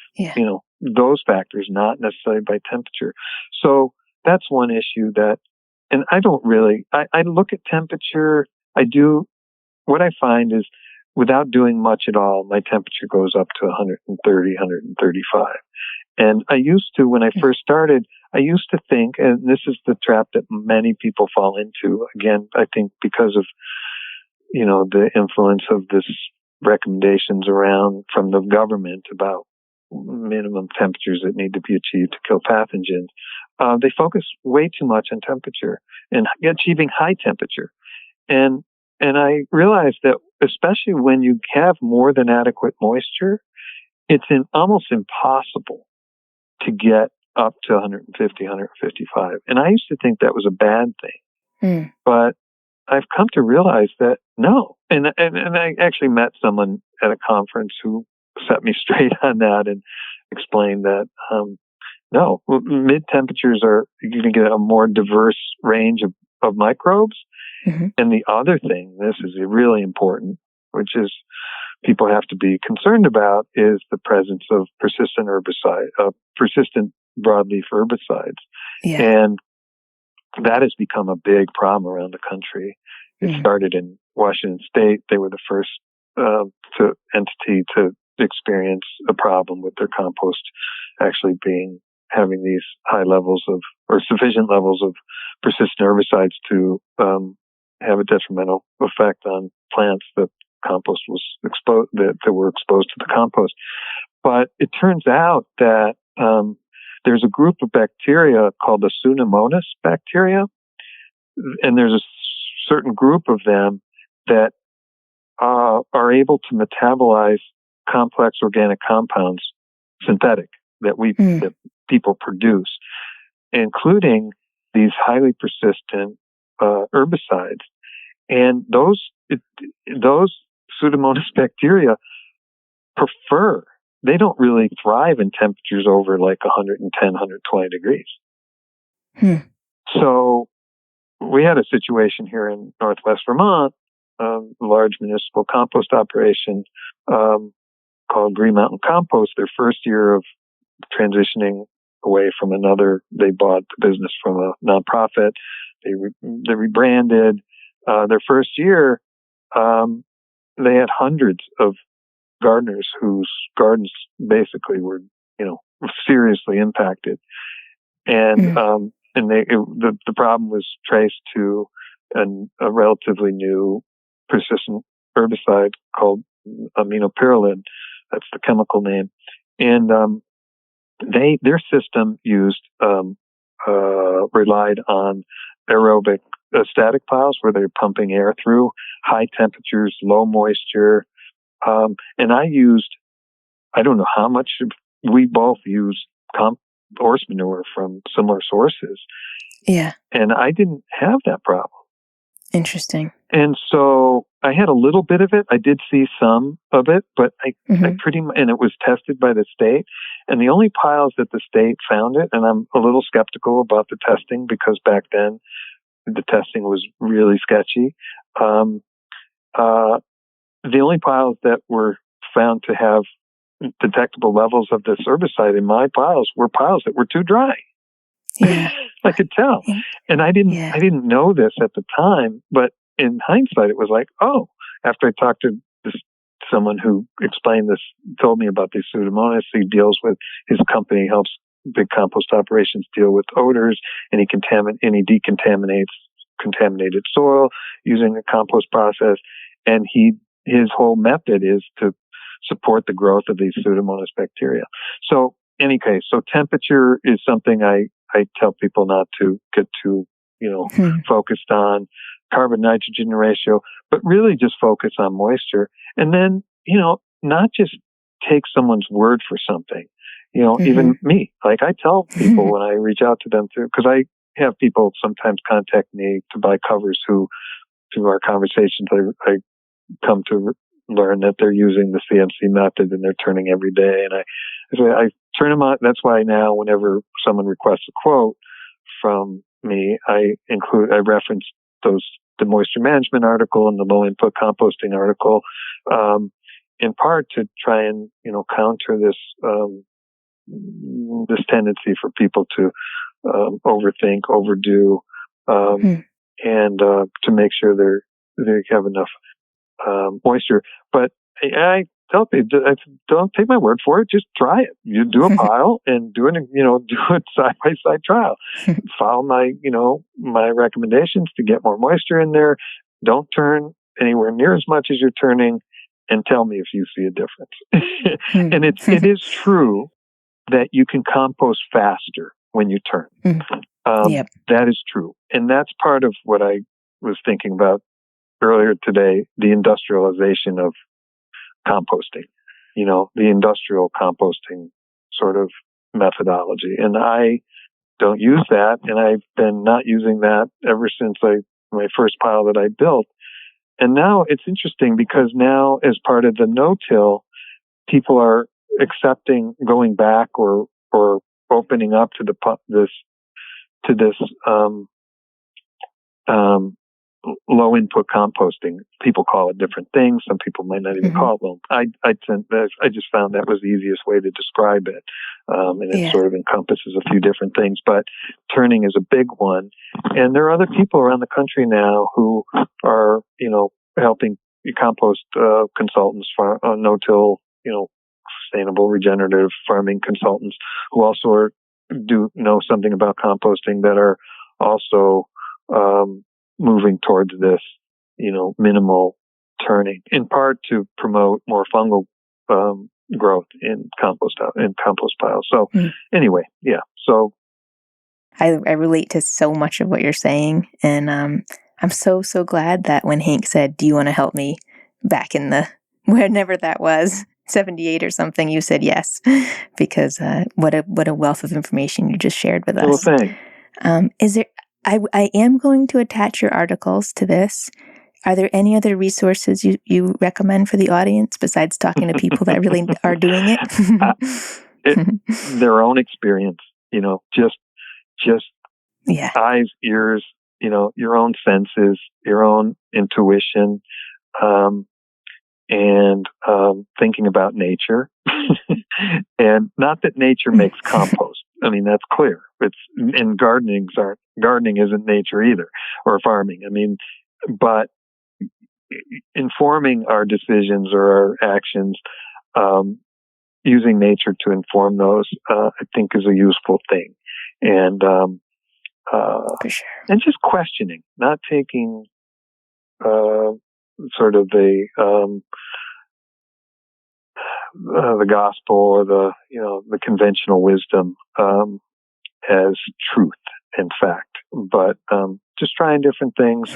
those factors, not necessarily by temperature. So that's one issue and I don't really, I look at temperature. What I find is without doing much at all, my temperature goes up to 130, 135. And I used to, when I first started, I used to think, and this is the trap that many people fall into, again, I think because of, the influence of this recommendations around from the government about minimum temperatures that need to be achieved to kill pathogens. They focus way too much on temperature and achieving high temperature. And I realized that especially when you have more than adequate moisture, it's almost impossible to get up to 150, 155. And I used to think that was a bad thing. But I've come to realize that no. And I actually met someone at a conference who set me straight on that and explained that, no, mid temperatures you're going to get a more diverse range of microbes. Mm-hmm. And the other thing, this is really important, which is people have to be concerned about, is the presence of persistent broadleaf herbicides. Yeah. And that has become a big problem around the country. It started in Washington State. They were the first entity to experience a problem with their compost actually having these high levels or sufficient levels of persistent herbicides to have a detrimental effect on plants that compost was exposed, that were exposed to the compost. But it turns out that there's a group of bacteria called the Pseudomonas bacteria, and there's a certain group of them that are able to metabolize complex organic compounds, synthetic, that people produce, including these highly persistent herbicides. And those Pseudomonas bacteria they don't really thrive in temperatures over like 110, 120 degrees. So we had a situation here in Northwest Vermont, a large municipal compost operation called Green Mountain Compost. Their first year of transitioning away from another, they bought the business from a nonprofit. They rebranded. Their first year, they had hundreds of gardeners whose gardens basically were, seriously impacted. And the problem was traced to a relatively new persistent herbicide called aminopyrrolid. That's the chemical name. And their system relied on aerobic static piles where they're pumping air through, high temperatures, low moisture. And I don't know how much we both use horse manure from similar sources. Yeah. And I didn't have that problem. Interesting. And so I had a little bit of it. I did see some of it, but I pretty much, and it was tested by the state. And the only piles that the state found it, and I'm a little skeptical about the testing because back then the testing was really sketchy. The only piles that were found to have detectable levels of this herbicide in my piles were piles that were too dry. Yeah. I could tell. And I didn't know this at the time, but in hindsight, it was like, oh, after I talked to someone who explained this, told me about these Pseudomonas, he deals with, his company helps big compost operations deal with odors, and he decontaminates contaminated soil using a compost process. And his whole method is to support the growth of these Pseudomonas bacteria. So, in any case, so temperature is something I tell people not to get too, focused on, carbon nitrogen ratio, but really just focus on moisture. And then, not just take someone's word for something. Even me, like I tell people when I reach out to them because I have people sometimes contact me to buy covers who, through our conversations, I come to learn that they're using the CMC method and they're turning every day. And I turn them on. That's why now whenever someone requests a quote from me, I reference the moisture management article and the low input composting article, in part to try and, counter this tendency for people to, overthink, overdo, and, to make sure they have enough, moisture. But I tell people, don't take my word for it. Just try it. You do a pile and do it side by side trial. Follow my recommendations to get more moisture in there. Don't turn anywhere near as much as you're turning, and tell me if you see a difference. And it is true that you can compost faster when you turn. That is true. And that's part of what I was thinking about earlier today, the industrialization of composting, the industrial composting sort of methodology. And I don't use that. And I've been not using that ever since my first pile that I built. And now it's interesting because now as part of the no-till, people are accepting going back or opening up to this low input composting. People call it different things. Some people might not even call it low. I just found that was the easiest way to describe it. And it sort of encompasses a few different things, but turning is a big one. And there are other people around the country now who are, helping compost, consultants, no-till, sustainable regenerative farming consultants who also do know something about composting that are also, moving towards this, minimal turning, in part to promote more fungal growth in compost piles. So anyway, so I relate to so much of what you're saying, and I'm so glad that when Hank said, "Do you want to help me?" back in the whenever that was, 78 or something, you said yes, because what a wealth of information you just shared with us. Well, thanks. Is there? I am going to attach your articles to this. Are there any other resources you recommend for the audience besides talking to people that really are doing it? Their own experience, just eyes, ears, your own senses, your own intuition, and thinking about nature. And not that nature makes compost. I mean, that's clear. Gardening isn't nature either, or farming. I mean, but informing our decisions or our actions, using nature to inform those, I think is a useful thing. And, for sure. And just questioning, not taking, sort of the gospel or the conventional wisdom, as truth and fact, but just trying different things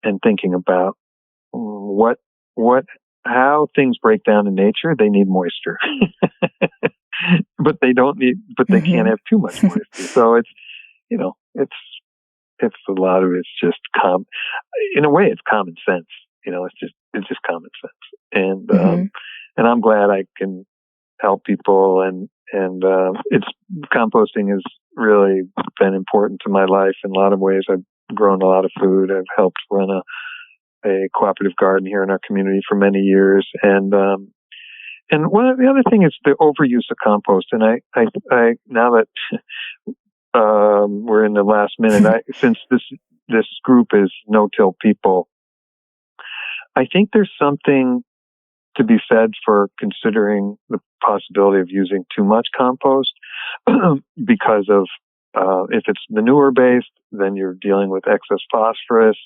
and thinking about what how things break down in nature, they need moisture. But they can't have too much moisture. So it's, it's a lot of it's just in a way, it's common sense. It's just common sense. And I'm glad I can help people, and it's composting has really been important to my life in a lot of ways. I've grown a lot of food. I've helped run a cooperative garden here in our community for many years. And one of the other thing is the overuse of compost. And I now that we're in the last minute, since this group is no-till people, I think there's something to be said for considering the possibility of using too much compost because of if it's manure-based, then you're dealing with excess phosphorus.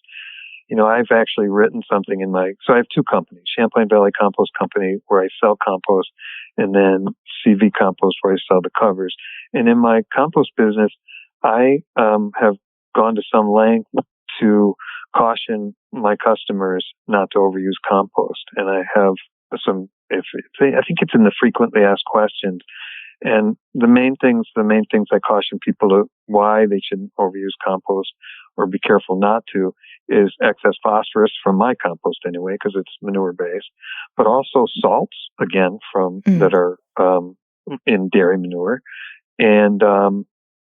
I've actually written something so I have two companies, Champlain Valley Compost Company, where I sell compost, and then CV Compost, where I sell the covers. And in my compost business, I have gone to some length to caution my customers not to overuse compost. And I have I think it's in the frequently asked questions. And the main things I caution people to why they shouldn't overuse compost or be careful not to is excess phosphorus from my compost anyway, because it's manure based, but also salts, again, that are in dairy manure. And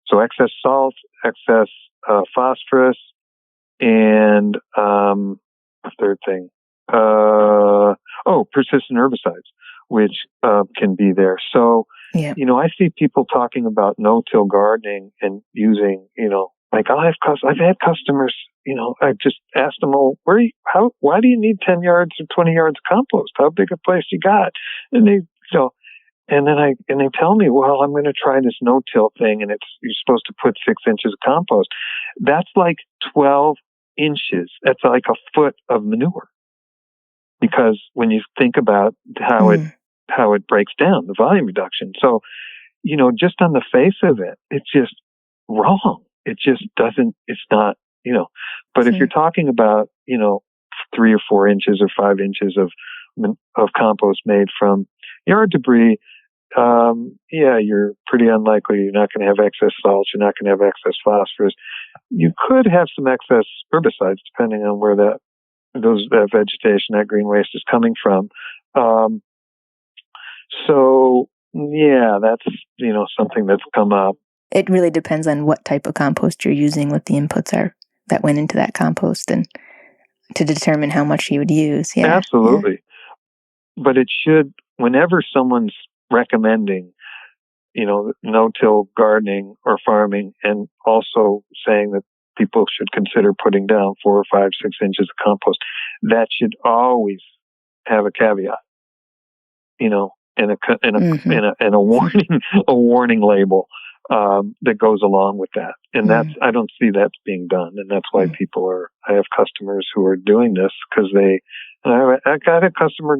so excess salt, excess phosphorus, and a third thing, persistent herbicides, which can be there. So, I see people talking about no-till gardening and using, I've had customers, I've just asked them, why do you need 10 yards or 20 yards of compost? How big a place you got? And they tell me, well, I'm going to try this no-till thing, and you're supposed to put 6 inches of compost. That's like 12 inches. That's like a foot of manure. Because when you think about how it breaks down, the volume reduction. So, just on the face of it, it's just wrong. It just doesn't, it's not, but if you're talking about, 3 or 4 inches or 5 inches of compost made from yard debris, you're pretty unlikely. You're not going to have excess salts. You're not going to have excess phosphorus. You could have some excess herbicides depending on where that vegetation, that green waste is coming from. That's, something that's come up. It really depends on what type of compost you're using, what the inputs are that went into that compost, and to determine how much you would use. Yeah. Absolutely. Yeah. But it should, whenever someone's recommending, no-till gardening or farming, and also saying that people should consider putting down 4 or 5, 6 inches of compost, that should always have a caveat, and a warning label that goes along with that. And I don't see that being done, and that's why I have customers who are doing this because I got a customer,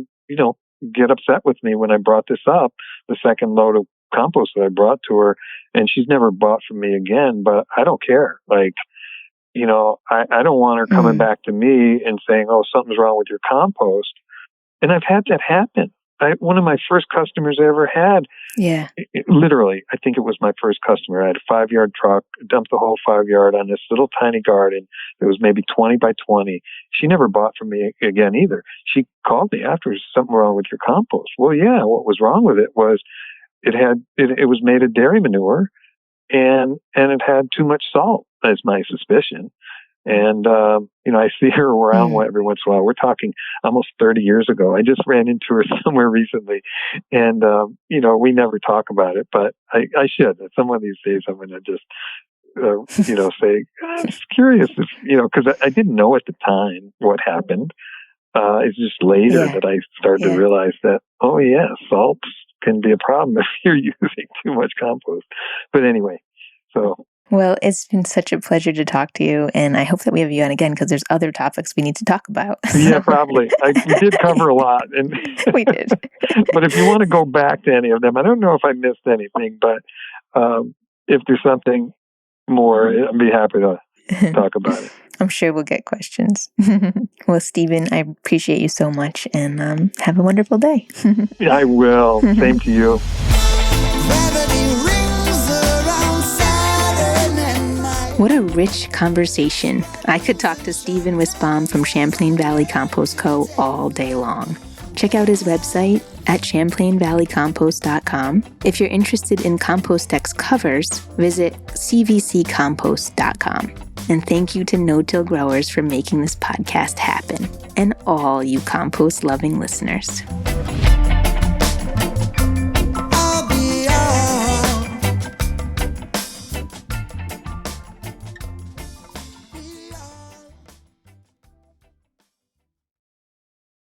get upset with me when I brought this up, the second load of compost that I brought to her, and she's never bought from me again. But I don't care. I don't want her coming back to me and saying, "Oh, something's wrong with your compost." And I've had that happen. One of my first customers I ever had. Yeah. Literally, I think it was my first customer. I had a 5-yard truck, dumped the whole 5 yard on this little tiny garden. It was maybe 20 by 20. She never bought from me again either. She called me after, "Is something wrong with your compost?" Well, yeah. What was wrong with it was it was made of dairy manure, and it had too much salt, is my suspicion. And, I see her around every once in a while. We're talking almost 30 years ago. I just ran into her somewhere recently, and, we never talk about it, but I should. Some of these days I'm going to just, say, I'm just curious if, because I didn't know at the time what happened. It's just later that I started to realize that, salts can be a problem if you're using too much compost. But anyway, so. Well, it's been such a pleasure to talk to you, and I hope that we have you on again because there's other topics we need to talk about. Yeah, probably. We did cover a lot. And we did. But if you want to go back to any of them, I don't know if I missed anything, but if there's something more, I'd be happy to talk about it. I'm sure we'll get questions. Well, Stephen, I appreciate you so much, and have a wonderful day. Yeah, I will. Same to you. What a rich conversation. I could talk to Stephen Wisbaum from Champlain Valley Compost Co. all day long. Check out his website at ChamplainValleyCompost.com. If you're interested in ComposTex covers, visit cvccompost.com. And thank you to no-till growers for making this podcast happen, and all you compost-loving listeners.